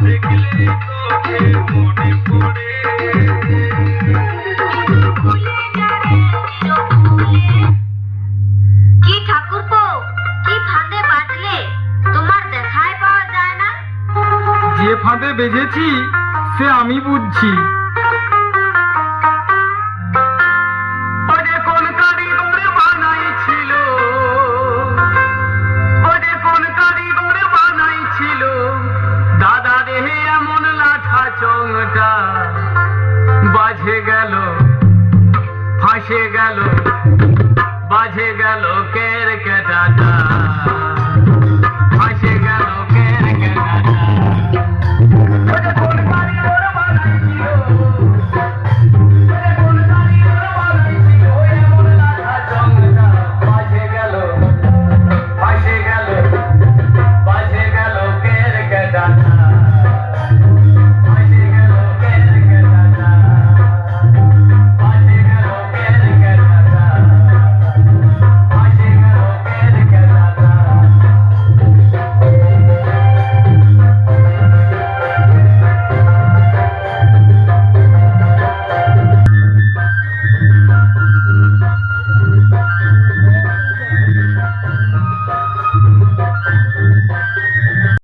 দেখলে তোকে মনে পড়ে। কি ঠাকুরপো, কি ফাঁদে বাজলে, তোমার দেখাই পাওয়া যায় না। যে ফাঁদে বেজেছি সে আমি বুঝছি। ওরে কোন কারিগর বানাইছিল, ওরে কোন কারিগর বানাইছিল দাদা রে এমন লাঠা চংটা, বাজে গেল ফাঁসে গেল, বাজে গেল